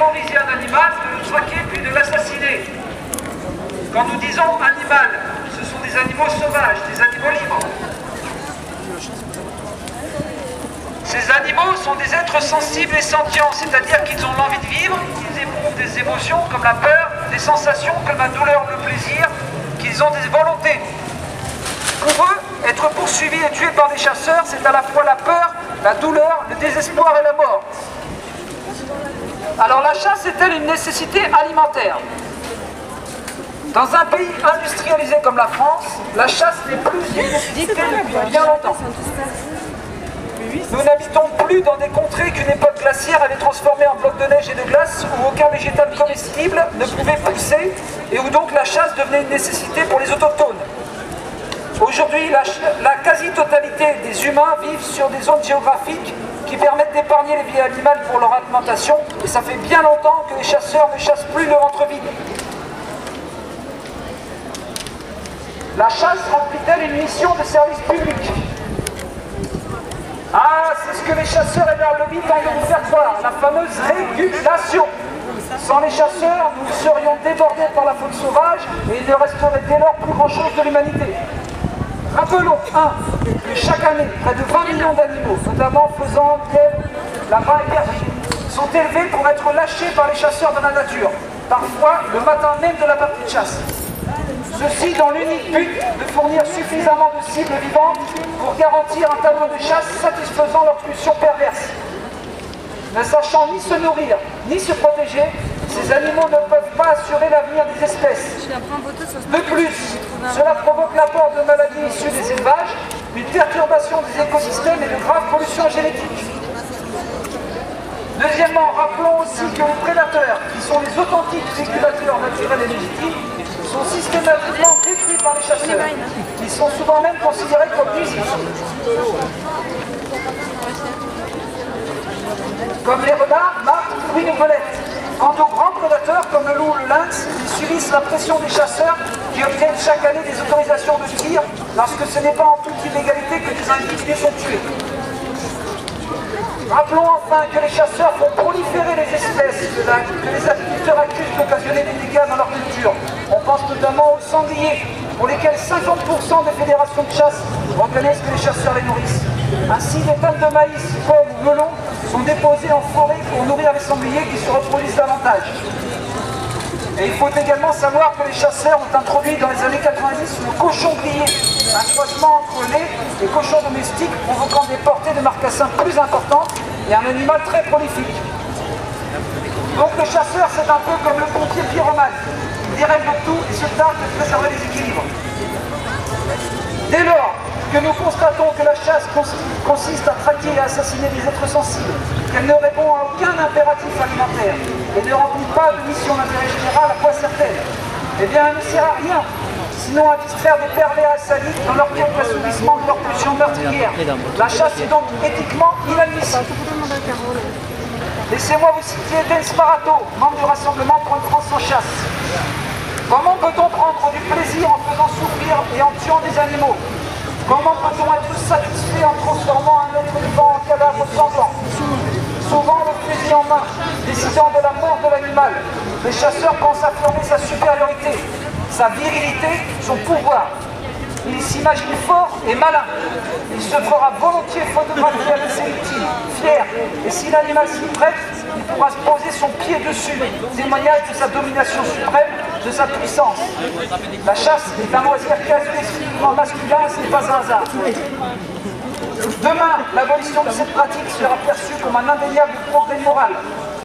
terroriser un animal, de le traquer puis de l'assassiner. Quand nous disons animal, ce sont des animaux sauvages, des animaux libres. Ces animaux sont des êtres sensibles et sentients, c'est-à-dire qu'ils ont l'envie de vivre, qu'ils éprouvent des émotions comme la peur, des sensations comme la douleur ou le plaisir, qu'ils ont des volontés. Pour eux, être poursuivi et tué par des chasseurs, c'est à la fois la peur, la douleur, le désespoir et la mort. Alors la chasse est-elle une nécessité alimentaire? Dans un pays industrialisé comme la France, la chasse n'est plus une nécessité depuis bien longtemps. Nous n'habitons plus dans des contrées qu'une époque glaciaire avait transformées en blocs de neige et de glace où aucun végétal comestible ne pouvait pousser et où donc la chasse devenait une nécessité pour les autochtones. Aujourd'hui, la quasi-totalité des humains vivent sur des zones géographiques qui permettent d'épargner les vies animales pour leur alimentation et ça fait bien longtemps que les chasseurs ne chassent plus le ventre vide. La chasse remplit-elle une mission de service public? Ah, c'est ce que les chasseurs et leur lobby tentent de nous faire croire, la fameuse régulation. Sans les chasseurs, nous serions débordés par la faune sauvage et il ne resterait dès lors plus grand-chose de l'humanité. Rappelons, que chaque année, près de 20 millions d'animaux, notamment faisans, lièvres, lapins et perdrix, sont élevés pour être lâchés par les chasseurs dans la nature, parfois le matin même de la partie de chasse. Ceci dans l'unique but de fournir suffisamment de cibles vivantes pour garantir un tableau de chasse satisfaisant leur pulsion perverse. Ne sachant ni se nourrir, ni se protéger, ces animaux ne peuvent pas assurer l'avenir des espèces. De plus, cela provoque l'apport de maladies issues des élevages, une perturbation des écosystèmes et de graves pollutions génétiques. Deuxièmement, rappelons aussi que les prédateurs, qui sont les authentiques régulateurs naturels et légitimes, sont systématiquement détruits par les chasseurs, qui sont souvent même considérés comme nuisibles. Comme les renards, martres, fruits ou belettes. Quant aux grands prédateurs comme le loup ou le lynx, ils subissent la pression des chasseurs qui obtiennent chaque année des autorisations de tir lorsque ce n'est pas en toute illégalité que des individus sont tués. Rappelons enfin que les chasseurs font proliférer les espèces que les agriculteurs accusent d'occasionner des dégâts dans leur culture. On pense notamment aux sangliers, pour lesquels 50% des fédérations de chasse reconnaissent que les chasseurs les nourrissent. Ainsi, des tonnes de maïs, pommes ou melons sont déposées en forêt pour nourrir les sangliers qui se reproduisent davantage. Et il faut également savoir que les chasseurs ont introduit dans les années 90 le cochon grillé, un croisement entre lait et cochon domestique provoquant des portées de marcassins plus importantes et un animal très prolifique. Donc le chasseur, c'est un peu comme le pompier pyromane. Il dérègle tout et se targue de préserver les équilibres. Dès lors que nous constatons que la chasse consiste à traquer et à assassiner des êtres sensibles, qu'elle ne répond à aucun impératif alimentaire et ne remplit pas de mission d'intérêt général, à quoi sert-elle? Eh bien, elle ne sert à rien, sinon à distraire des pervers sadiques dans leur quête d'assouvissement de leur pulsion meurtrière. La chasse est donc éthiquement inadmissible. Laissez-moi vous citer Ben Sparato, membre du Rassemblement pour une France sans chasse. Comment peut-on prendre du plaisir en faisant souffrir et en tuant des animaux? Comment peut-on être satisfait en transformant un être vivant en cadavre sanglant? Souvent le fusil en main, décidant de la mort de l'animal, les chasseurs pensent affirmer sa supériorité, sa virilité, son pouvoir. Il s'imagine fort et malin. Il se fera volontiers photographier avec ses victimes, fier. Et si l'animal s'y prête, il pourra se poser son pied dessus, témoignage de sa domination suprême, de sa puissance. La chasse est un loisir quasi exclusivement masculin, ce n'est pas un hasard. Demain, l'abolition de cette pratique sera perçue comme un indéniable progrès moral.